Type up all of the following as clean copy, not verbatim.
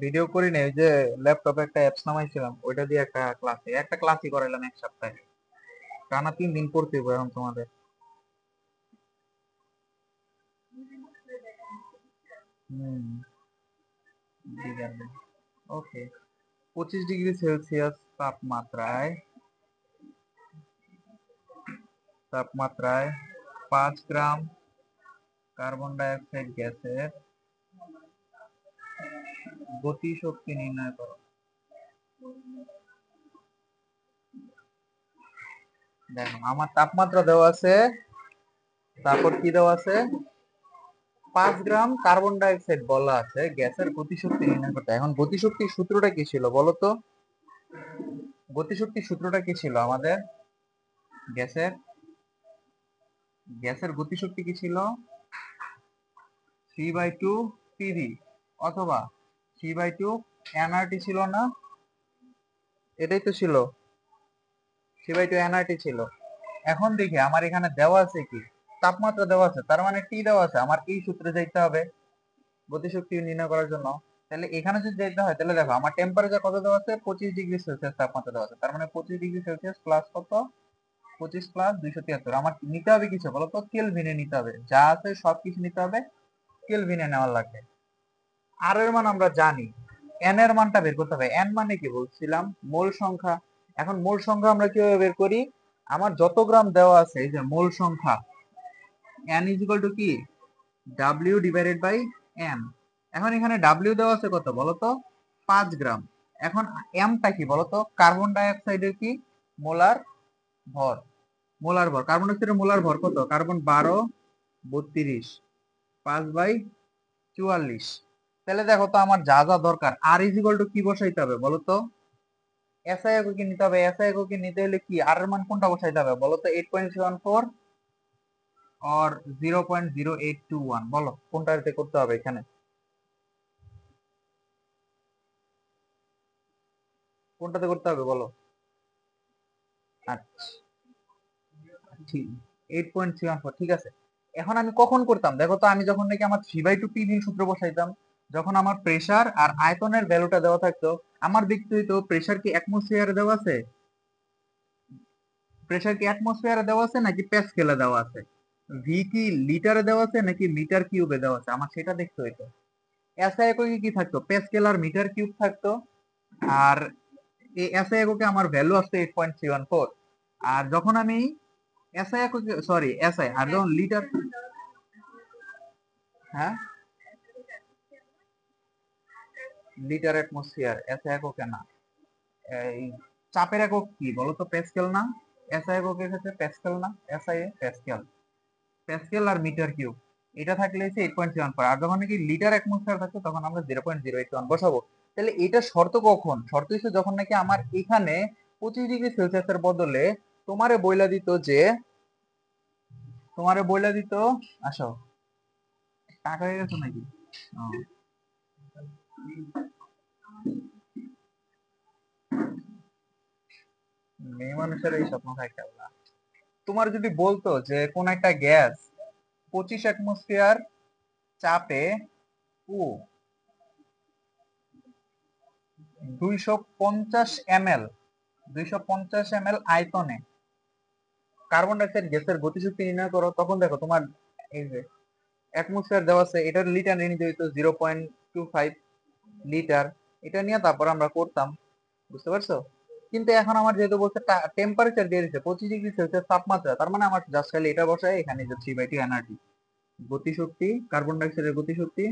Video করি নাই, ওই যে ল্যাপটপে একটা অ্যাপস নামাইছিলাম, ওইটা দিয়ে একটা ক্লাসই করাইলাম এক সপ্তাহে। টানা 3 দিন পড়তে হবে এখন তোমাদের। হুম, ওকে। 25 ডিগ্রি সেলসিয়াস তাপমাত্রায় 5 গ্রাম কার্বন ডাই অক্সাইড গ্যাসের গতি শক্তি নির্ণয় করো। দেখো আমার তাপমাত্রা দেওয়া আছে, তারপর কি দেওয়া আছে, 5 গ্রাম কার্বন ডাই অক্সাইড বলা আছে, গ্যাসের গতিশক্তি নির্ণয় করতে। এখন গতিশক্তির সূত্রটা কি ছিল বলো তো? গতিশক্তির সূত্রটা কি ছিল আমাদের? গ্যাসের গ্যাসের গতিশক্তি কি ছিল? 3/2 PV, অথবা 3/2 nRT ছিল না? এটাই তো ছিল, 3/2 nRT ছিল। এখন দেখি আমার এখানে দেওয়া আছে কি, তাপমাত্রা দেওয়া আছে, তার মানে টি দেওয়া আছে, আমার এই সূত্রে যাইতে হবে গতিশক্তি নির্ণয় করার জন্য। তাহলে এখানে যদি যেতে হয়, তাহলে দেখো আমার টেম্পারেচার কত দেওয়া আছে, 25 ডিগ্রি সেলসিয়াস তাপমাত্রা দেওয়া আছে, তার মানে 25 ডিগ্রি সেলসিয়াস প্লাস কত, 25 + 273। আমার নিতে হবে কিছু বলো তো, কেলভিনে নিতে হবে, যা আছে সবকিছু নিতে হবে, কেলভিনে নেওয়ার লাগবে। আর এর মান আমরা জানি, এন এর মানটা বের করতে হবে। এন মানে কি বলছিলাম, মোল সংখ্যা। এখন মোল সংখ্যা আমরা কিভাবে বের করি? আমার যত গ্রাম দেওয়া আছে, এই যে মোল সংখ্যা, এন ইজ ইকুয়াল টু কি, ডাব্লিউ ডিভাইডেড বাই এম। এখন এখানে ডাব্লিউ দেওয়া আছে কত বলতো, 5 গ্রাম। এখন এমটা কি বলতো, কার্বন ডাই অক্সাইডের কি, মোলার ভর। কার্বন ডাই অক্সাইডের মোলার ভর কত, কার্বন 12, 32, 5/44। তাহলে দেখো তো আমার যা যা দরকার, আর ইজ ইকুয়াল টু কি বসাইতে হবে বলতো, এসআই এককে নিতে হবে। এসআই এককে নিতে হলে কি, আর এর মান কোনটা বসাইতে হবে বলতো, 8.74 আর 0.0821, বলো কোনটাতে করতে হবে এখানে, কোনটাতে করতে হবে বলো? আচ্ছা, ঠিক, 8.74, ঠিক আছে। এখন আমি কখন করতাম দেখো তো, আমি যখন নাকি আমার 3/2 PV সূত্র বসাইতাম, যখন আমার প্রেসার আর আয়তনের ভ্যালুটা দেওয়া থাকতো, আমার দেখতে হইতো প্রেসার কি অ্যাটমসফিয়ারে দেওয়া আছে, নাকি প্যাসকেলে দেওয়া আছে, ভি কি লিটারে দেওয়া আছে নাকি মিটার কিউবে দেওয়া আছে, আমার সেটা দেখতে হইতো। এসআই এককে কি থাকতো, প্যাসকেল আর মিটার কিউব থাকতো। আর এই এসআই এককে আমার ভ্যালু আসতো 8.74। আর যখন আমি এসআই এককে, সরি এসআই, আর যখন লিটার, হ্যাঁ লিটার অ্যাটমসফিয়ার, এসআই এককে না। এই চাপের একক কি বলতো, প্যাসকেল না? এসআই এককের ক্ষেত্রে প্যাসকেল না, এসআই প্যাসকেল, আর মিটার কিউব। এটা থাকলে হচ্ছে 8.74। আর যখন নাকি লিটার অ্যাটমসফিয়ার থাকতো, তখন আমরা 0.081 বসাবো। তাহলে এটা শর্ত কখন, শর্ত হিসেবে যখন নাকি আমার এখানে 25 ডিগ্রি সেলসিয়াসের বদলে তোমারে বইলা দিত যে, আসো, টাকা হয়ে গেছে নাকি? ও, মেয়ে মানুষের এই স্বপ্ন থাকে আল্লাহ। তোমার যদি বলতো যে কোন একটা গ্যাস 25 অ্যাটমসফিয়ার চাপে ও 250 ml, 250 ml আয়তনে কার্বন ডাইঅক্সাইড গ্যাসের গতিশক্তি নির্ণয় করো, তখন দেখো তোমার এই যে অ্যাটমসফিয়ার দেওয়া আছে, এটার লিটার নিয়ে নিতে হইতো 0.25 লিটার। এটা নিয়ে তারপর আমরা করতাম, বুঝতে পারছো? কিন্তু এখন আমার যেহেতু বলছে টেম্পারেচার দিয়ে দিচ্ছে 25 ডিগ্রি সেলসিয়াস তাপমাত্রা, তার মানে আমার জাস্ট খালি এটা বসায় এখানে যে 3/2 nRT গতিশক্তি, কার্বন ডাইঅক্সাইডের গতিশক্তি,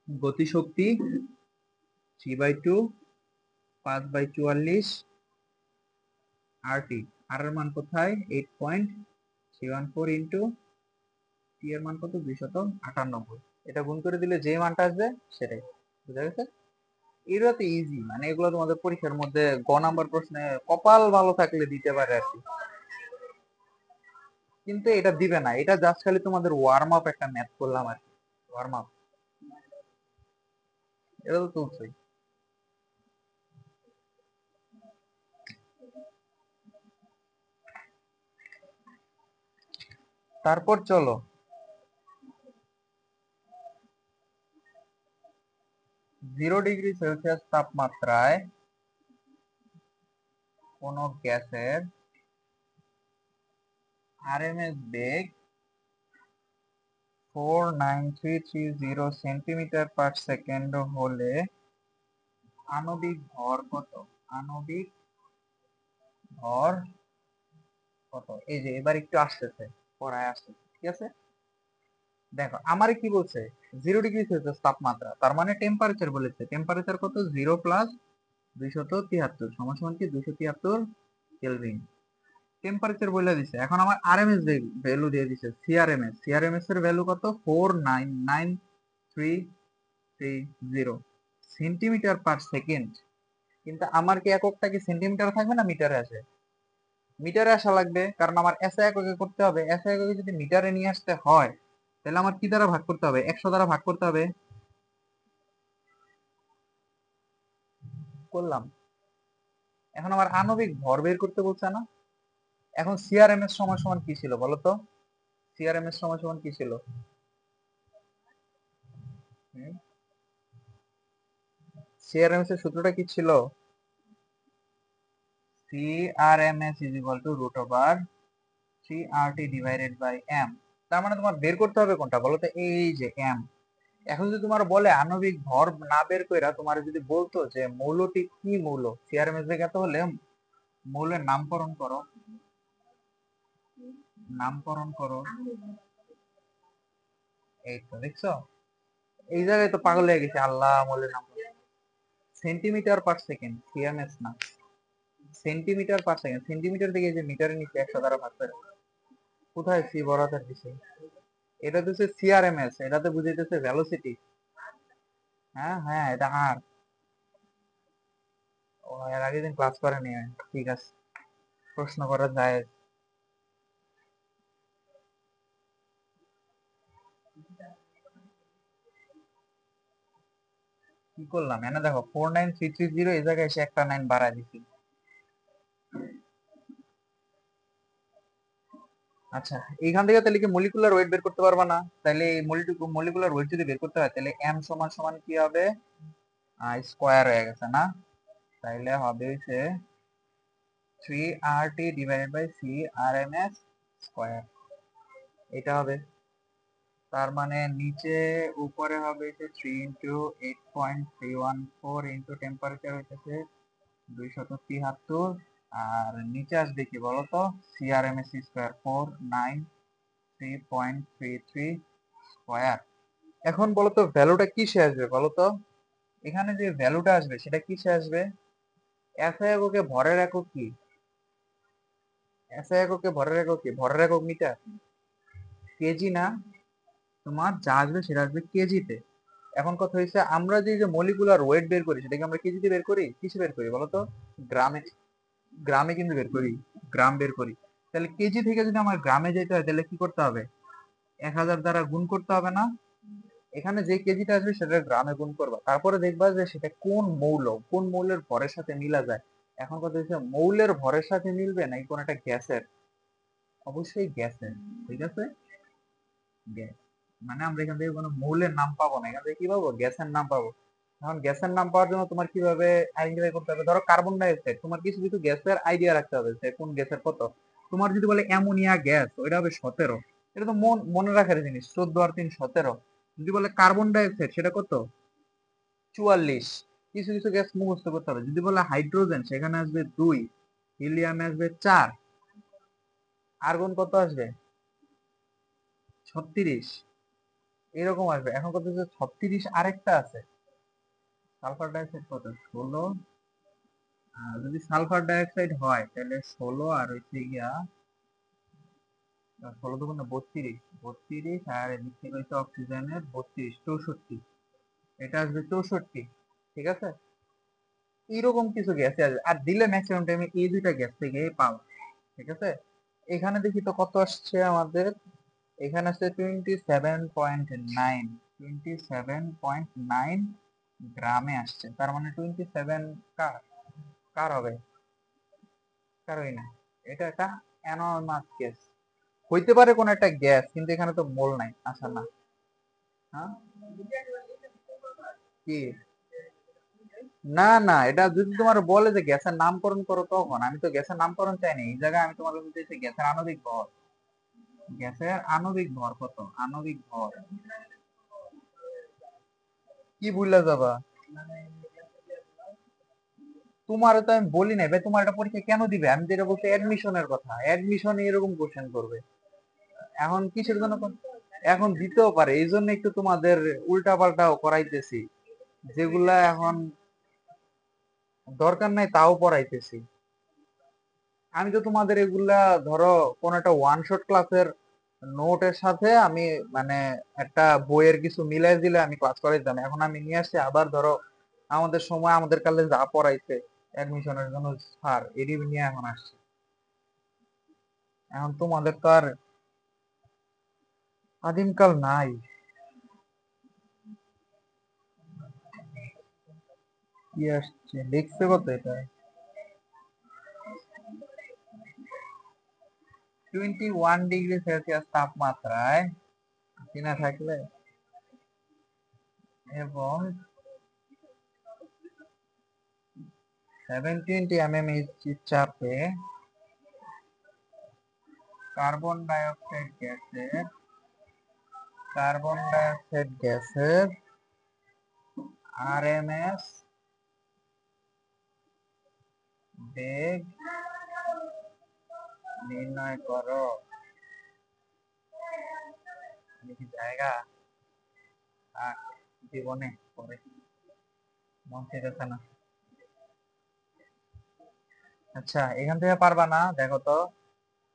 গতিশক্তি 3/2, 5/44 RT। আর এর মান কোথায়, 8.314 ইন্টু টি এর মান কত, 298। এটা গুণ করে দিলে যে মানটা আসবে সেটাই, বুঝা গেছে? এগুলো তো ইজি, মানে এগুলো তোমাদের পরীক্ষার মধ্যে নাম্বার প্রশ্নে কপাল ভালো থাকলে দিতে পারে আর কি। কিন্তু এটা দিবে না, এটা জাস্ট খালি তোমাদের ওয়ার্ম আপ, একটা ম্যাথ করলাম আর কি, ওয়ার্ম আপ। এটা তো তুলছই। তারপর চলো, 0°C তাপমাত্রায় কোন গ্যাসের আরএমএস বেগ 49330 সেন্টিমিটার পার সেকেন্ড হলে আণবিক ভর কত? আণবিক ভর কত? এই যে এবার একটু আসতেছে, পড়ায় আসতেছে, ঠিক আছে। দেখো আমারে কি বলছে, 0°C তাপমাত্রা, তার মানে টেম্পারেচার বলেছে। টেম্পারেচার কত? 0 প্লাস 273 সমান সমান কি 273 কেলভিন। টেম্পারেচার বলে দিছে। এখন আমার আরএমএস ভ্যালু দিয়ে দিছে, সিআরএমএস এর ভ্যালু কত? 4993330 সেন্টিমিটার পার সেকেন্ড। কিন্তু আমার কি এককটা কি সেন্টিমিটার থাকবে না মিটারে আসে? মিটারে আসা লাগবে, কারণ আমার এসআই এককে করতে হবে। এসআই এককে যদি মিটারে নিয়ে আসতে হয় তাহলে আমার কি দ্বারা ভাগ করতে হবে? 100 দ্বারা ভাগ করতে হবে। করলাম। এখন আমার আণবিক ভর বের করতে বলছে না। এখন সিআরএমএস সমান সমান কি ছিল বলতো? সিআরএমএস সমান সমান কি ছিল? সিআরএমএস এর সূত্রটা কি ছিল? C RMS is equal to root over 3RT divided by M. তার মানে তোমার বের করতে হবে কোনটা বলো তো? এই যে এম। এখন যদি তোমার বলে আণবিক ভর না বের কইরা তোমার যদি বলতো যে মৌলটি কি মৌল, সিআরএমএস এর জ্ঞাত হলে মৌলের নামকরণ করো, নামকরণ করো। এই তো দেখছো, এই জায়গায় তো পাগল হয়ে গেছে। আল্লাহ, মৌলের নাম সেন্টিমিটার পার সেকেন্ড, সিএমএস না, সেন্টিমিটার পার সেকেন্ড। সেন্টিমিটার থেকে যে মিটারে নিচে 100 দ্বারা ভাগ করে, কোথায় সি বরাবর দিছে? এটা দিচ্ছে সিআরএমএস, এটাতে বুঝাইতেছে ভেলোসিটি। হ্যাঁ হ্যাঁ, এটা আর ও এর আগের দিন ক্লাস করে নিয়ে, ঠিক আছে, প্রশ্ন করা যায়। কি করলাম এনে দেখো, 49330, এই জায়গায় এসে একটা 9 বাড়ায় দিছি। আচ্ছা, এইখান থেকে তাহলে কি মলিকুলার ওয়েট বের করতে পারবা না? তাহলে এই মলিকুলার ওয়েট যদি বের করতে হয় তাহলে এম সমান সমান কি হবে? স্কোয়ার হয়ে গেছে না? তাইলে হবে হচ্ছে 3RT divided by CRMS square, এটা হবে। তার মানে নিচে উপরে হবে যে 3 ইন্টু 8.314 ইন্টু টেম্পারেচার হইতেছে 273, আর নিচে আসবে কি বলতো? CRMS square 493.33 square. এখন বলতো ভ্যালুটা কিসে আসবে বলতো? এখানে যে ভ্যালুটা আসবে সেটা কিসে আসবে? এসআই এককে ভরের একক কি? এসআই এককে ভরের একক কি? ভরের একক মিটার, কেজি না। তোমার যা আসবে সেটা আসবে কেজিতে। এখন কথা হচ্ছে, আমরা যে মলিকুলার ওয়েট বের করি সেটাকে আমরা কেজিতে বের করি, কিসে বের করি বলতো? গ্রামে। গ্রামে কিন্তু বের করি, গ্রাম বের করি। তাহলে কেজি থেকে যদি আমার গ্রামে যেতে হয় তাহলে কি করতে হবে? 1000 দ্বারা গুণ করতে হবে না? এখানে যে কেজিটা আসবে সেটা গ্রামে গুণ করবা, তারপরে দেখবা যে সেটা কোন মৌল, কোন মৌলের ভরের সাথে মিলা যায়। এখন কথা হচ্ছে, মৌলের ভরের সাথে মিলবে নাকি কোন একটা গ্যাসের? অবশ্যই গ্যাসের, ঠিক আছে, গ্যাস। মানে আমরা এখান থেকে কোনো মৌলের নাম পাবো না, এখান থেকে কি পাবো? গ্যাসের নাম পাবো। এখন গ্যাসের নাম পাওয়ার জন্য তোমার কিভাবে আইডেন্টিফাই করতে হবে? ধরো কার্বন ডাই অক্সাইড, তোমার কিছু কিছু গ্যাসের আইডিয়া রাখতে হবে যে কোন গ্যাসের কত। তোমার যদি বলে অ্যামোনিয়া গ্যাস, ওইটা হবে 17, এটা তো মনে রাখার জিনিস, 14 আর 3 17। যদি বলে কার্বন ডাই অক্সাইড, সেটা কত? 44। কিছু কিছু গ্যাস মুখস্থ করতে হবে। যদি বলে হাইড্রোজেন, সেখানে আসবে 2, হিলিয়াম আসবে 4, আর্গন কত আসবে? 36, এরকম আসবে। এখন কত হচ্ছে 36, আরেকটা আছে সালফার ডাইঅক্সাইড কত? 16। যদি সালফার ডাইঅক্সাইড হয় তাহলে 16 আর হচ্ছে গিয়া 16 দুগুণে 32, 32 আর এদিক থেকে হচ্ছে অক্সিজেনের 32, 64, এটা আসবে 64, ঠিক আছে। এইরকম কিছু গ্যাস আসবে, আর দিলে ম্যাক্সিমাম টাইমে এই দুইটা গ্যাস থেকে পাও, ঠিক আছে। এখানে দেখি তো কত আসছে আমাদের, এখানে আসছে 27.9, 27.9 গ্রামে আসছে। তার মানে 27 কার কার হবে? কারোই না। এটা একটা অ্যানোমাস গ্যাস, হইতে পারে কোন একটা গ্যাস, কিন্তু এখানে তো মোল নাই, আচ্ছা না। হ্যাঁ, কি না না, এটা যদি তোমার বলে যে গ্যাসের নামকরণ করো তখন, আমি তো গ্যাসের নামকরণ চাই না এই জায়গায়, আমি তোমাকে বলতেছি গ্যাসের আণবিক ভর। গ্যাসের আণবিক ভর কত, আণবিক ভর কি ভুলে যাবা? তোমার তো আমি বলি না ভাই, তোমার এটা পরীক্ষা কেন দিবে, আমি যেটা বলছি অ্যাডমিশনের কথা, অ্যাডমিশনে এরকম কোশ্চেন করবে। এখন কিসের জন্য এখন দিতেও পারে, এই জন্য একটু তোমাদের উল্টা পাল্টাও করাইতেছি, যেগুলা এখন দরকার নাই তাও পড়াইতেছি। আমি তো তোমাদের এগুলা ধরো কোন একটা ওয়ান শট ক্লাসের নোটের সাথে আমি মানে একটা বইয়ের কিছু মিলাই দিলে আমি ক্লাস করাইতাম, এখন আমি নিয়ে আসছি আবার ধরো আমাদের সময় আমাদের কালে যা পড়াইছে অ্যাডমিশনের জন্য স্যার এডি নিয়ে এখন আসছে। এখন তোমাদের তো আর আদিমকাল নাই। কি আসছে দেখছে কত এটা, 21°C তাপমাত্রায় কিনা থাকলে এবং 720 mm চাপে কার্বন ডাইঅক্সাইড গ্যাসের কার্বন ডাইঅক্সাইড গ্যাসের আরএমএস বেগ নির্ণয় করো। কি জায়গা জীবনে পরে মন চাইতেছে না। আচ্ছা এখান থেকে পারবা না, দেখো তো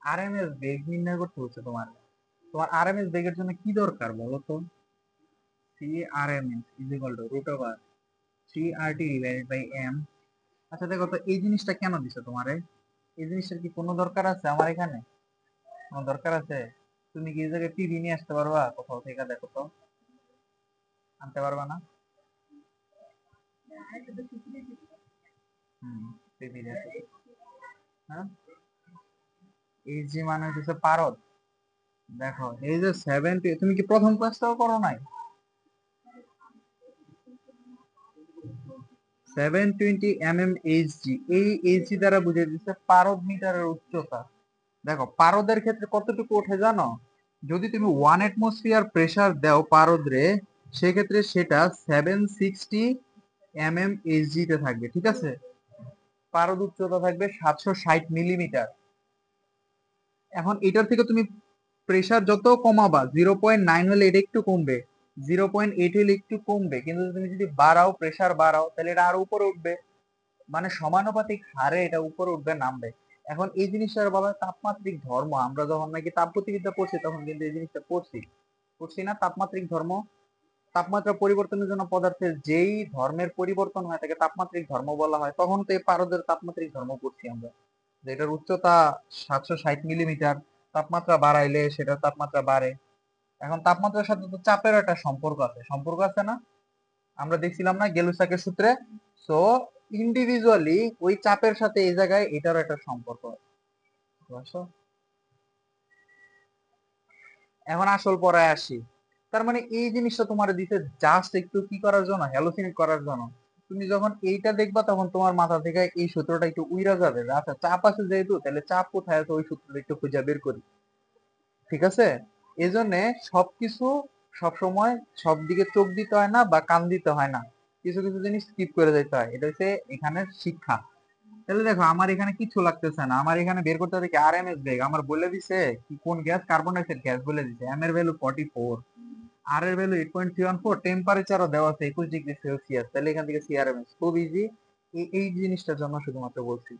আরএমএস বেগ নির্ণয় করতে হচ্ছে তোমার। তোমার আরএমএস বেগের জন্য কি দরকার বলো তো? C RMS is equal to root over 3RT divided by M. আচ্ছা দেখো তো এই জিনিসটা কেন দিছে তোমারে, এই জিনিসটার কি কোনো দরকার আছে আমার এখানে? কোনো দরকার আছে? তুমি কি এই জায়গায় টিভি নিয়ে আসতে পারবা কোথাও থেকে, দেখো তো আনতে পারবা না? হুম, টিভি দেখো। হ্যাঁ, এই যে মানে হচ্ছে পারদ। দেখো এই যে 70, তুমি কি প্রথম ক্লাসটাও করো নাই? 720 mmHg, এই এইচজি দ্বারা বুঝিয়ে দিচ্ছে পারদ মিটারের উচ্চতা। দেখো পারদের ক্ষেত্রে কতটুকু ওঠে জানো? যদি তুমি 1 atmosphere প্রেসার দাও পারদ রে, সেক্ষেত্রে সেটা 760 mmHg তে থাকবে, ঠিক আছে? পারদ উচ্চতা থাকবে 760 মিলিমিটার। এখন এটার থেকে তুমি প্রেসার যত কমাবা, 0.9 হলে এটা একটু কমবে, 0.8 হলে একটু কমবে, কিন্তু তুমি যদি বাড়াও, প্রেসার বাড়াও, তাহলে এটা আরো উপরে উঠবে, মানে সমানুপাতিক হারে এটা উপরে উঠবে নামবে। এখন এই জিনিসটার বলা হয় তাপমাত্রিক ধর্ম। আমরা যখন নাকি তাপগতিবিদ্যা পড়ছি তখন কিন্তু এই জিনিসটা পড়ছি, পড়ছি না তাপমাত্রিক ধর্ম। তাপমাত্রা পরিবর্তনের জন্য পদার্থের যেই ধর্মের পরিবর্তন হয় তাকে তাপমাত্রিক ধর্ম বলা হয়, তখন তো এই পারদের তাপমাত্রিক ধর্ম পড়ছি আমরা, যেটার উচ্চতা 760 মিলিমিটার, তাপমাত্রা বাড়াইলে সেটার তাপমাত্রা বাড়ে। এখন তাপমাত্রার সাথে তো চাপের একটা সম্পর্ক আছে, সম্পর্ক আছে না? আমরা দেখছিলাম না গেলুসাকের সূত্রে? সো ইন্ডিভিজুয়ালি ওই চাপের সাথে এই জায়গায় এটারও একটা সম্পর্ক আছে, বুঝছো? এখন আসল পড়ায় আসি। তার মানে এই জিনিসটা তোমার দিতে জাস্ট একটু কি করার জন্য, হ্যালোসিনেট করার জন্য। তুমি যখন এইটা দেখবা তখন তোমার মাথা থেকে এই সূত্রটা একটু উইরা যাবে, যে আচ্ছা চাপ আছে যেহেতু, তাহলে চাপ কোথায় আছে ওই সূত্রটা একটু খুঁজে বের করি, ঠিক আছে? এই জন্য সবকিছু সবসময় সব দিকে চোখ দিতে হয় না বা কান দিতে হয় না, কিছু কিছু জিনিস স্কিপ করে যেতে হয়, এটা হচ্ছে এখানের শিক্ষা। তাহলে দেখো আমার এখানে কিছু লাগতেছে না, আমার এখানে বের করতে হবে কি আরএমএস বেগ, আমার বলে দিছে কি কোন গ্যাস, কার্বন ডাইঅক্সাইড গ্যাস বলে দিছে, এম এর ভ্যালু 44, আর এর ভ্যালু 8.314, টেম্পারেচারও দেওয়া আছে 21°C, তাহলে এখান থেকে সিআরএমএস খুব ইজি। এই জিনিসটার জন্য শুধুমাত্র বলছি,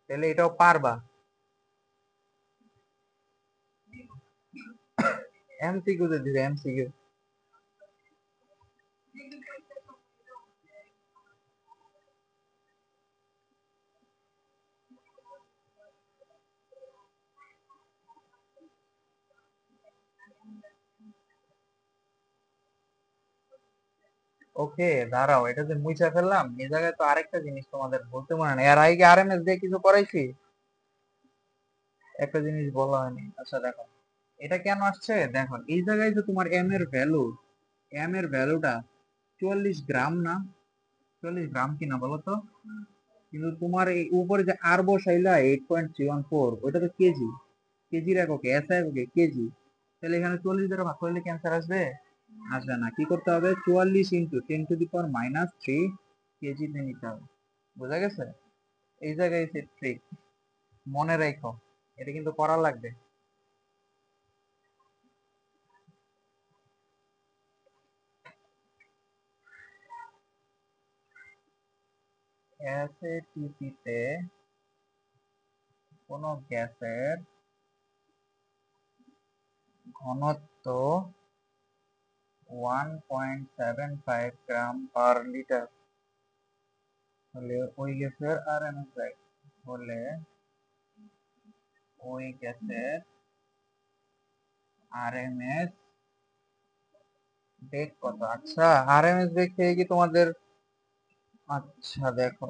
তাহলে এটাও পারবা। এমসিকিউ তে দিবে, এমসিকিউ। ওকে দাঁড়াও, এটা যে মুইছা ফেললাম, এই জায়গায় তো আরেকটা জিনিস তোমাদের বলতে মনে নেই, আর আগে আরএমএস দিয়ে কিছু করাইছি, একটা জিনিস বলা হয়নি। আচ্ছা দেখো এটা কেন আসছে, দেখো এই জায়গায় যে তোমার এম এর ভ্যালু, এম এর ভ্যালুটা 44 গ্রাম না? গ্রাম কিনা বলো তো? কিন্তু তোমার এই উপরে যে আর বসাইলা 8.314 ওইটা তো কেজি, কেজির এককে, এসআই এককে কেজি। তাহলে এখানে 40 দ্বারা ভাগ করলে ক্যান্সার আসবে? আসবে না। কি করতে হবে? 44 ইন্টু 10⁻³ কেজিতে নিতে হবে। বোঝা গেছে? এই জায়গায় ট্রিক, মনে রাখো, এটা কিন্তু করা লাগবে। অ্যাসিটিভিতে কোন গ্যাসের ঘনত্ব 1.75 গ্রাম পার লিটার হলে ওই গ্যাসের আরএমএস বেগ হলে ওই গ্যাসের আরএমএস বেগ কত? আচ্ছা, আরএমএস বেগ থেকে কি তোমাদের, আচ্ছা দেখো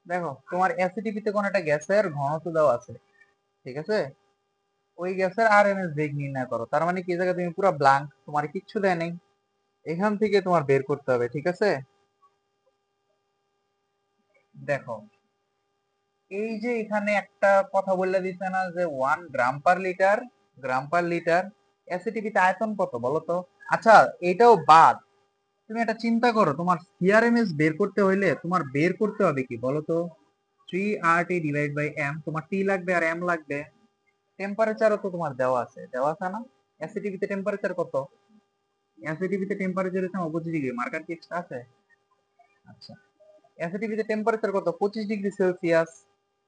দেখো তোমার অ্যাসিটিভিতে কোন একটা গ্যাসের ঘনত্ব দেওয়া আছে, ঠিক আছে? ওই গ্যাসের আরএমএস বেগ নির্ণয় করো। তার মানে কি, এই জায়গায় তুমি পুরো ব্ল্যাঙ্ক, তোমার কিচ্ছু দেয় নেই, এখান থেকে তোমার বের করতে হবে, ঠিক আছে? দেখো, এই যে এখানে একটা কথা বলে দিছে না যে 1 গ্রাম পার লিটার, গ্রাম পার লিটার, অ্যাসিটিভিতে আয়তন কত বলো তো? আচ্ছা, এটাও বাদ, তুমি একটা চিন্তা করো, তোমার সিআরএমএস বের করতে হইলে তোমার বের করতে হবে কি বলো তো? 3RT/m, তোমার টি লাগবে আর এম লাগবে। টেম্পারেচারও তো তোমার দেওয়া আছে, দেওয়া আছে না? অ্যাসিটিভিতে টেম্পারেচার কত? অ্যাসিটিভিতে টেম্পারেচার হচ্ছে 29 ডিগ্রি, মার্কার কি এক্সট্রা আছে? আচ্ছা, অ্যাসিটিভিতে টেম্পারেচার কত? 25 ডিগ্রি সেলসিয়াস।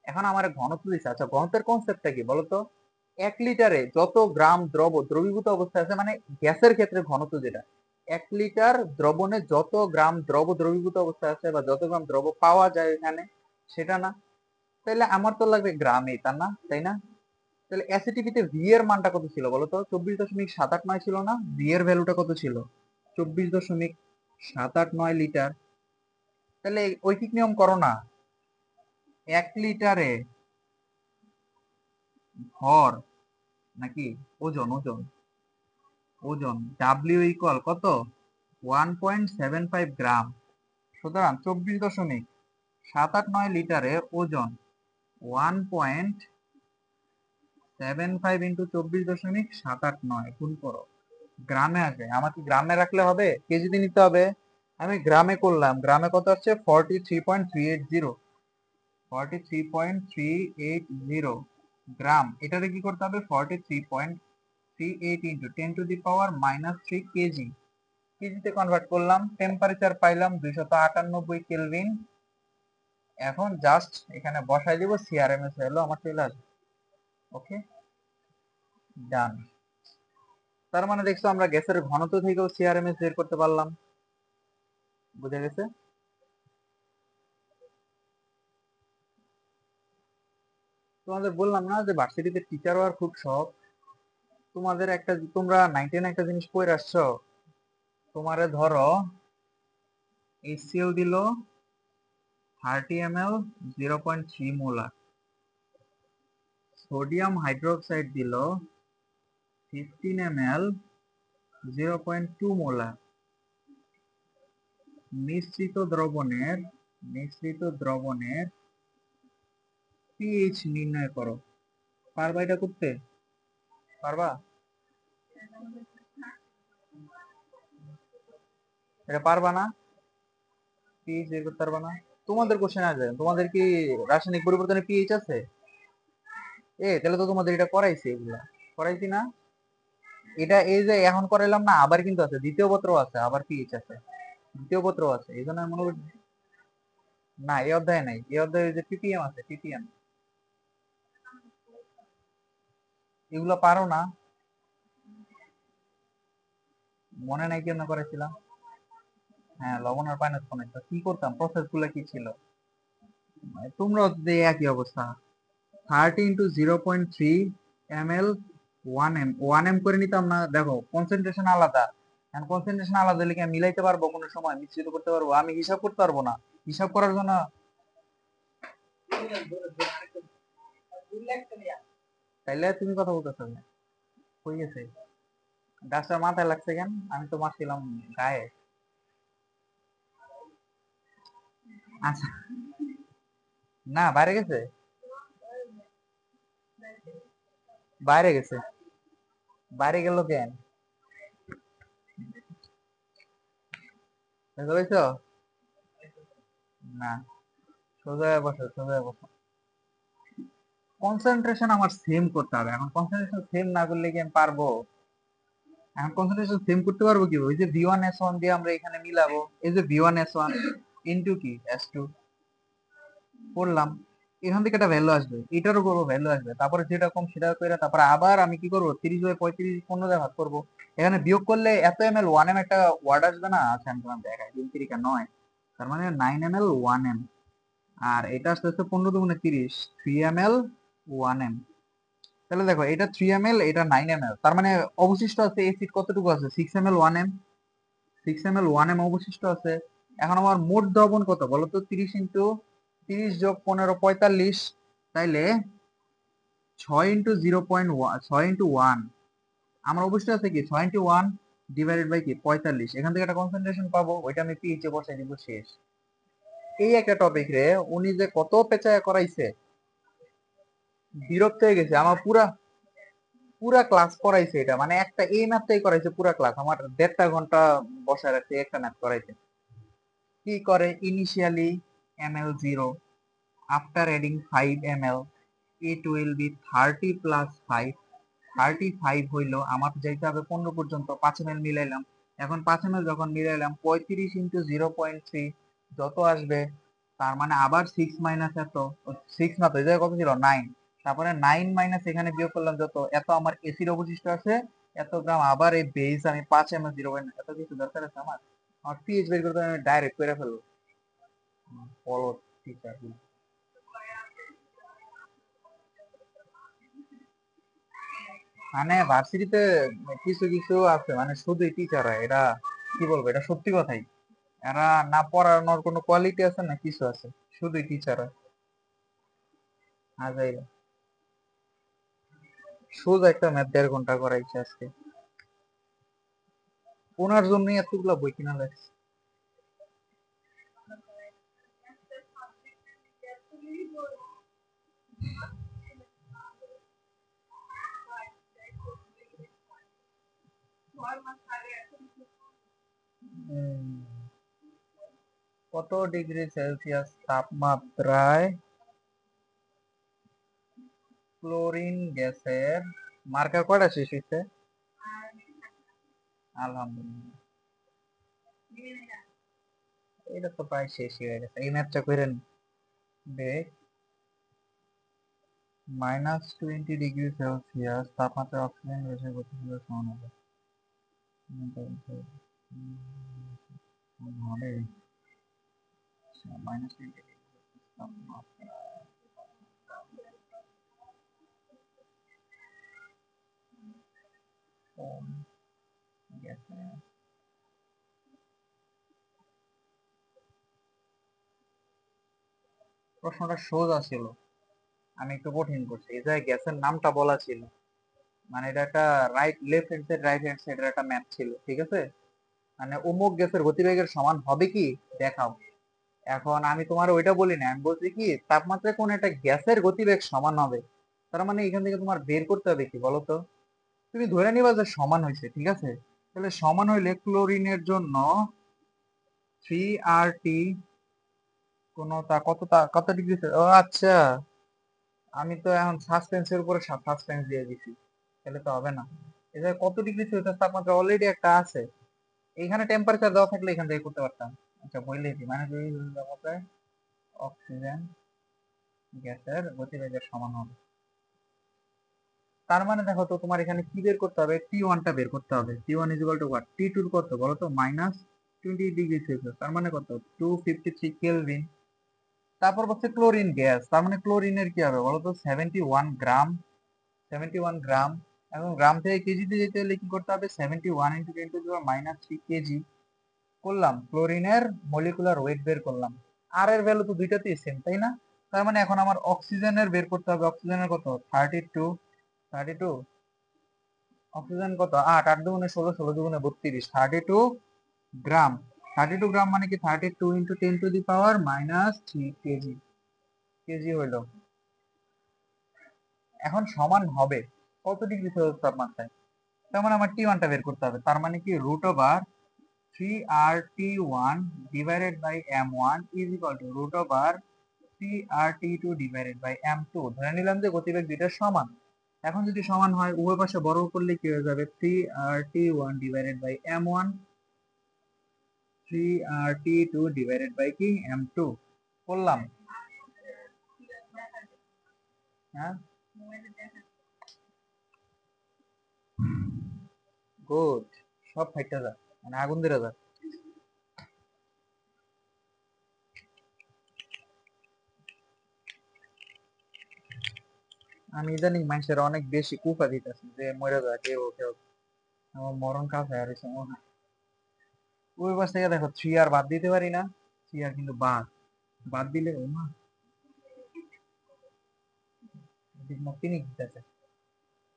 এখন আমার ঘনত্ব দিচ্ছে, আচ্ছা ঘনত্বের কনসেপ্টটা কি বলতো? 1 লিটারে যত গ্রাম দ্রবীভূত অবস্থায় আছে, মানে গ্যাসের ক্ষেত্রে ঘনত্ব যেটা, 1 লিটার দ্রবণে যত গ্রাম দ্রবীভূত অবস্থায় আছে বা যত গ্রাম দ্রব পাওয়া যায় এখানে, সেটা না? তাহলে আমার তো লাগবে গ্রামে, তা না, তাই না? তাহলে অ্যাসিটিভিতে ভি এর মানটা কত ছিল বলতো? 24.789 ছিল না? ভি এর ভ্যালুটা কত ছিল? 24.789 লিটার। তাহলে ঐকিক নিয়ম করো না, 1 লিটারে ভর নাকি ওজন, ওজন, ওজন ডাব্লিউ ইকুয়াল কত? 1.75 গ্রাম। সুতরাং 24.789 লিটারে ওজন 1.75 ইন্টু 24.789 গুণ করো, গ্রামে আসবে। আমাকে গ্রামে রাখলে হবে? কেজিতে নিতে হবে। আমি গ্রামে করলাম, গ্রামে কত আসছে? 43.380, 43.380 গ্রাম। এটারে কি করতে হবে? 43.38 ইন্টু 10⁻³ কেজি, কেজিতে কনভার্ট করলাম। টেম্পারেচার পাইলাম 298 কেলভিন। এখন জাস্ট এখানে বসাই দিব, সিআরএমএস হলো আমার চলে আসবে। ওকে, ডান। তার মানে দেখছো, আমরা গ্যাসের ঘনত্ব থেকেও সিআরএমএস বের করতে পারলাম। বুঝে গেছে? তোমাদের বললাম না যে ভার্সিটিতে টিচার হওয়ার খুব শখ। তোমাদের একটা, তোমরা 9-10 একটা জিনিস পড়ে আসছো। তোমারে ধরো HCl দিল 30 ml, 0.3 মোলার, সোডিয়াম হাইড্রোক্সাইড দিল 15 ml, 0.2 মোলার। মিশ্রিত দ্রবণের পিএইচ নির্ণয় করো। পারবা এটা করতে? পারবা? এটা পারবা না? পিএইচ বের করতে পারবা না? তোমাদের কোশ্চেন আসবে, তোমাদের কি রাসায়নিক পরিবর্তনের পিএইচ আছে? তাহলে তো তোমাদের এটা করাইছে, এগুলা করাইছি না? এটা এই যে এখন করাইলাম না, আবার কিন্তু আছে, দ্বিতীয় পত্র আছে, আবার পিএইচ আছে, দ্বিতীয় পত্র আছে, এই জন্য আমি মনে করি না, এই অধ্যায়ে নাই। এই অধ্যায়ে যে পিপিএম আছে, পিপিএম, এগুলো পারো না? মনে নাই কেন করেছিলাম? হ্যাঁ, লবণ আর পানি উৎপন্ন, কি করতাম, প্রসেস গুলো কি ছিল? তোমরা একই অবস্থা। 30 × 0.3 ml, 1m করে নিতাম না? দেখো কনসেন্ট্রেশন আলাদা, কনসেন্ট্রেশন আলাদা হলে কি আমি মিলাইতে পারবো? কোনো সময় মিশ্রিত করতে পারবো? আমি হিসাব করতে পারবো না। হিসাব করার জন্য তাইলে তুমি কথা বলতেছো না, হয়ে গেছে। ডাস্টটা মাথায় লাগছে কেন? আমি তো মারছিলাম গায়ে। আচ্ছা, না বাইরে গেছে, বাইরে গেছে, বাইরে গেল কেন? দেখতে পাইছো? না, সোজা হয়ে বসো, সোজা হয়ে বসো। কনসেন্ট্রেশন আমার সেম করতে হবে। এখন কনসেন্ট্রেশন সেম না করলে কি আমি পারবো? এখন কনসেন্ট্রেশন সেম করতে পারবো কি? ওই যে V1S1 দিয়ে আমরা এখানে মিলাবো। এই যে V1S1 ইনটু কি S2 করলাম, এখান থেকে একটা ভ্যালু আসবে, এটারও করবো ভ্যালু আসবে, তারপরে যেটা কম সেটা করে, তারপরে আবার আমি কি করবো, 30/35 15 দিয়ে ভাগ করবো। এখানে বিয়োগ করলে এত ml 1m একটা ওয়ার্ড আসবে না? আচ্ছা আমি তোমার দেখাই, 3 9, তার মানে 9 ml 1m। আর এটা আস্তে আস্তে 15 দুগুণে 30, 3 ml 1m। তাহলে দেখো, এটা 3 ml, এটা 9 ml, তার মানে অবশিষ্ট আছে এসিড কতটুকু আছে? 6 ml 1m, 6 ml 1m অবশিষ্ট আছে। এখন আমার মোট দ্রবণ কত বলো তো? 30 যোগ 15 45। তাইলে 6 × 0.1, 6 × 1, আমার অবশ্যই আছে কি 6 × 1 ডিভাইডেড বাই কি 45। এখান থেকে একটা কনসেন্ট্রেশন পাবো, ওইটা আমি পিএইচ এ বসাই দিব, শেষ। এই একটা টপিক রে উনি যে কত পেঁচায় করাইছে, বিরক্ত হয়ে গেছে আমার। পুরা পুরা ক্লাস করাইছে এটা, মানে একটা এই ম্যাথটাই করাইছে পুরা ক্লাস, আমার 1.5 ঘন্টা বসায় রাখছে একটা ম্যাথ করাইছে। কি করে? Initially ml0, after adding 5 ml, it will be 30 plus 5, 35 হইলো। আমার যাইতে হবে 15 পর্যন্ত, 5 ml মিলাইলাম। এখন 5 ml যখন মিলাইলাম, 35 × 0.3 যত আসবে, তার মানে আবার 6 মাইনাস এত, 6 না তো, এই জায়গায় কত ছিল 9, তারপরে 9 মাইনাস এখানে বিয়োগ করলাম যত, এত আমার এসিড অবশিষ্ট আছে, এত গ্রাম। আবার এই বেস আমি 5 ml 0. এত কিছু দরকার আছে আমার? আমার পিএইচ বের করতে আমি ডাইরেক্ট করে ফেলবো। বলো টিচার, মানে ভার্সিটিতে কিছু কিছু আছে মানে শুধুই টিচার হয়, এটা কি বলবো, এটা সত্যি কথাই। এরা না পড়ানোর কোনো কোয়ালিটি আছে না কিছু আছে, শুধুই টিচার হয়। আজাই সোজা একটা ম্যাথ 1.5 ঘন্টা করাইছে আজকে, ওনার জন্যই এতগুলা বই কিনা লাগছে। উম, কত ডিগ্রি সেলসিয়াস তাপমাত্রায় ক্লোরিন গ্যাসের মার্কার কয়টা শেষ হয়েছে? আলহামদুলিল্লাহ, এটা তো প্রায় শেষই হয়ে গেছে। এই ম্যাথটা করেন, বেগ -20 ডিগ্রি সেলসিয়াস তাপমাত্রায় অক্সিজেন গ্যাসের গতিবেগের সমান হবে। হবে -20 তাপমাত্রা কোন গ্যাসের, প্রশ্নটা সোজা ছিল, আমি একটু কঠিন করছি। এই জায়গায় গ্যাসের নামটা বলা ছিল, মানে এটা একটা right left hand side right hand সাইডের একটা ম্যাপ ছিল, ঠিক আছে? মানে অমুক গ্যাসের গতিবেগের সমান হবে কি দেখাও। এখন আমি তোমার ওইটা বলি না, আমি বলছি কি তাপমাত্রায় কোন একটা গ্যাসের গতিবেগ সমান হবে। তার মানে এখান থেকে তোমার বের করতে হবে কি বলতো? তুমি ধরে নিবা যে সমান হয়েছে, ঠিক আছে? তাহলে সমান হইলে ক্লোরিনের জন্য 3RT কোন তা কত, কত ডিগ্রি, ও আচ্ছা, আমি তো এখন সাসপেন্সের উপরে সাসপেন্স দিয়ে দিছি, তাহলে তো হবে না। এটা কত ডিগ্রি সেলসিয়াস তাপমাত্রা অলরেডি একটা আছে, এইখানে টেম্পারেচার দেওয়া থাকলে এখান থেকে করতে পারতাম। আচ্ছা বললেই কি, মানে যে তাপমাত্রায় অক্সিজেন গ্যাসের গতিবেগের সমান হবে। তার মানে দেখো তো, তোমার এখানে কি বের করতে হবে? T1টা বের করতে হবে। T1 is equal two what? T2 কত বলো তো? -20 ডিগ্রি সেলসিয়াস, তার মানে কত? 253 কেলভিন। তারপর হচ্ছে ক্লোরিন গ্যাস, তার মানে ক্লোরিনের কি হবে বলো তো? 71 গ্রাম, 71 গ্রাম। এখন গ্রাম থেকে কেজিতে যেতে হলে কি করতে হবে? 71 × 10⁻³ কেজি করলাম, ক্লোরিনের মলিকুলার ওয়েট বের করলাম। আর এর ভ্যালু তো দুইটাতেই সেম, তাই না? তার মানে এখন আমার অক্সিজেনের বের করতে হবে। অক্সিজেনের কত? 32, 32 অক্সিজেন কত 8, 8 দুগুণে 16, 16 দুগুণে 32, 32 গ্রাম। 32 গ্রাম মানে কি 32 into 10 to the power -3 KG, KG হইলো। এখন সমান হবে কত ডিগ্রি সেলসিয়াস তাপমাত্রায়? তার মানে আমার T1 টা বের করতে হবে। তার মানে কি √3RT1 divided by M1 is equal to √3RT2 divided by M2। ধরে নিলাম যে গতিবেগ দুইটা সমান। এখন যদি সমান হয় উভয় পাশে বর্গ করলে কি হয়ে যাবে? 3RT1 divided by M1, 3RT2 divided by কি M2 করলাম। হ্যাঁ, গুড, সব ফাইটা যা, মানে আগুন ধরে যা। আমি ইদানিং মানুষের অনেক বেশি কুফা দিতেছি যে মরে যা, কেউ কেউ আমার মরণ কাছে আর এসে মনে হয়। ওই পাশ থেকে দেখো 3 আর বাদ দিতে পারি না, 3 আর কিন্তু বাদ, বাদ দিলে ও মা মুক্তি নিয়ে দিতেছে,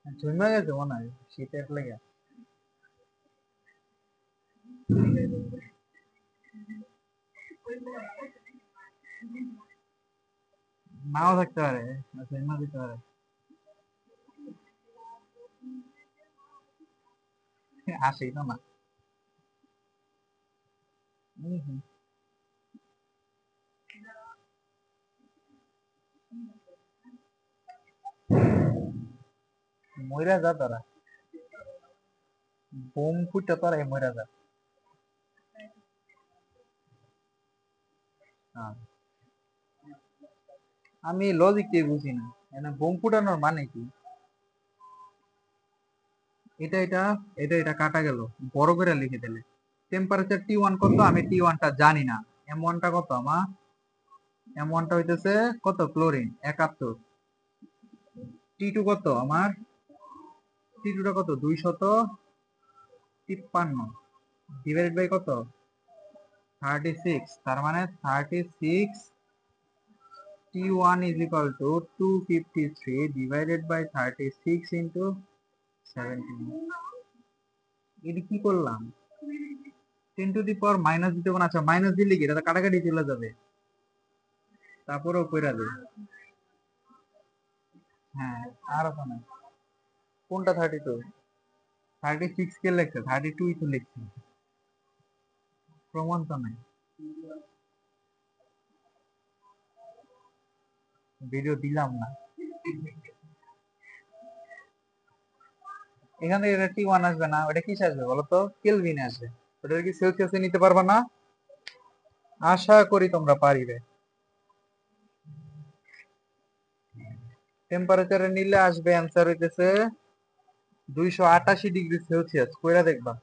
ঝুমা গেছে মনে হয় শীতের লেগে। নাও থাকতে পারে, ঝুমা দিতে পারে, আসেই তো না। হম, মইরা যা তারা, বোম ফুটে তোরা মইরা যা। হ্যাঁ। আমি লজিক দিয়ে বুঝি না, মানে বোম ফুটানোর মানে কি? এটা এটা এটা এটা কাটা গেল, বড় করে লিখে দিলে। টেম্পারেচার T1 কত? আমি T1 টা জানি না। M1 টা কত আমার? M1 টা হইতেছে কত? ক্লোরিন 71। T2 কত আমার? T2 টা কত? 253 ডিভাইডেড বাই কত? 36। তার মানে 36 T1 is equal to 253 divided by 36 into 17। এটা কি করলাম? 10 টু দি পাওয়ার মাইনাস দিতে কোন, আচ্ছা মাইনাস দিলে কি এটা কাটাকাটি চলে যাবে, তারপরেও কইরা দেই। হ্যাঁ, আর ওখানে কোনটা 32? 36 কে লেখছে, 32 ই তো লিখছি, প্রমাণ তো নাই। ভিডিও দিলাম না। এখান থেকে এটা T1 আসবে না, ওটা কিসে আসবে বলো তো? কেলভিনে আসবে। ওটা কি সেলসিয়াসে নিতে পারবা না? আশা করি তোমরা পারিবে। টেম্পারেচারে নিলে আসবে অ্যান্সার হইতেছে 288 ডিগ্রি সেলসিয়াস, কইরা দেখবা।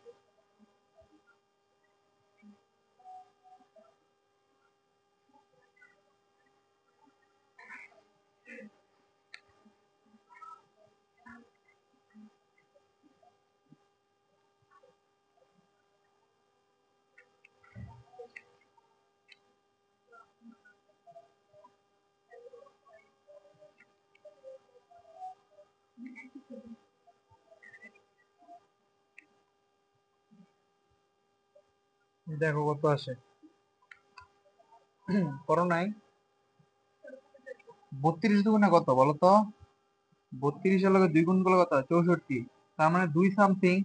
দেখো কত আসে। করো নাই? 32 দুগুণে কত বলো তো? 32 এর লগে 2 গুণ করলে কত? 64। তার মানে 2 সামথিং,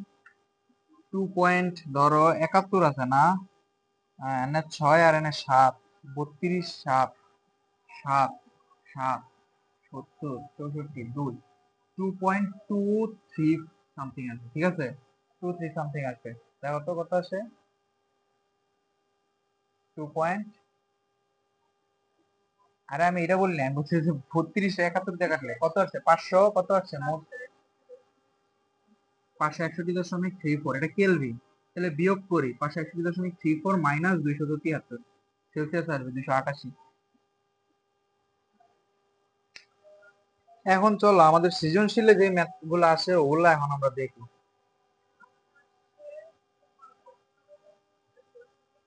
2 পয়েন্ট ধরো 71 আছে না? এনে 6 আর এনে 7, 32 7 7 7 70 64 2, 2.23 সামথিং আছে, ঠিক আছে? 23 সামথিং আছে। দেখো তো কত আসে? 2 পয়েন্ট, আরে আমি এটা বললি, আমি বলছি যে 32 71 দিয়ে কাটলে কত আসছে? 500 কত আসছে মোট? 561.34, এটা কেলভিন। তাহলে বিয়োগ করি, 561.34 মাইনাস 273 সেলসিয়াস আসবে 288। এখন চলো আমাদের সৃজনশীলে যে ম্যাথ গুলো আসে ওগুলো এখন আমরা দেখি।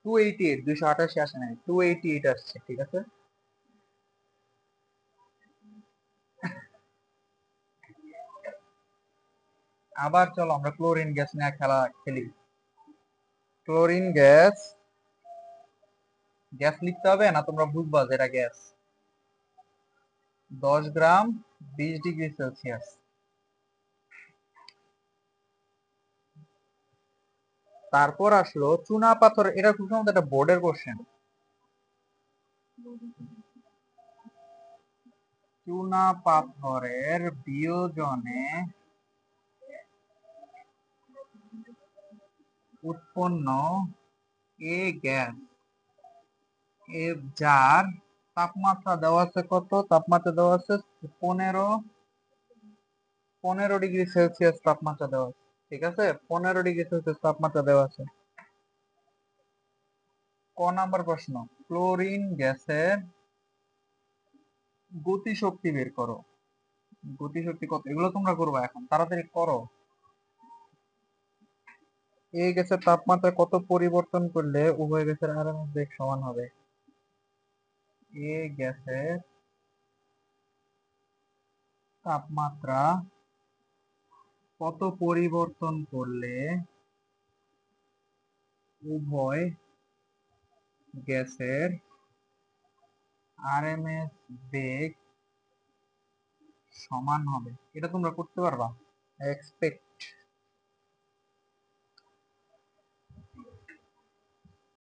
288, 288 আসে নাই, 288 আসছে, ঠিক আছে। আবার চলো আমরা ক্লোরিন গ্যাস নিয়ে খেলা খেলি। ক্লোরিন গ্যাস, গ্যাস লিখতে হবে না, তোমরা বুঝবা যে এটা গ্যাস। 10 গ্রাম, 20 ডিগ্রি সেলসিয়াস। তারপর আসলো চুনা পাথর, এটা খুব সম্ভবত একটা বোর্ডের কোশ্চেন। চুনা পাথরের বিয়োজনে উৎপন্ন এ গ্যাস, যার তাপমাত্রা দেওয়া আছে কত, তাপমাত্রা দেওয়া আছে 15 ডিগ্রি সেলসিয়াস তাপমাত্রা দেওয়া আছে। ঠিক আছে, 15 ডিগ্রি সেলসিয়াস তাপমাত্রা দেওয়া আছে। ক নাম্বার প্রশ্ন, ক্লোরিন গ্যাসের গতিশক্তি বের করো। গতিশক্তি কত, এগুলো তোমরা করবা এখন, তাড়াতাড়ি করো। এই গ্যাসের তাপমাত্রা কত পরিবর্তন করলে উভয় গ্যাসের আরএমএস বেগ সমান হবে? এই গ্যাসের তাপমাত্রা কত পরিবর্তন করলে উভয় গ্যাসের আরএমএস বেগ সমান হবে? এটা তোমরা করতে পারবা? এক্সপেক্ট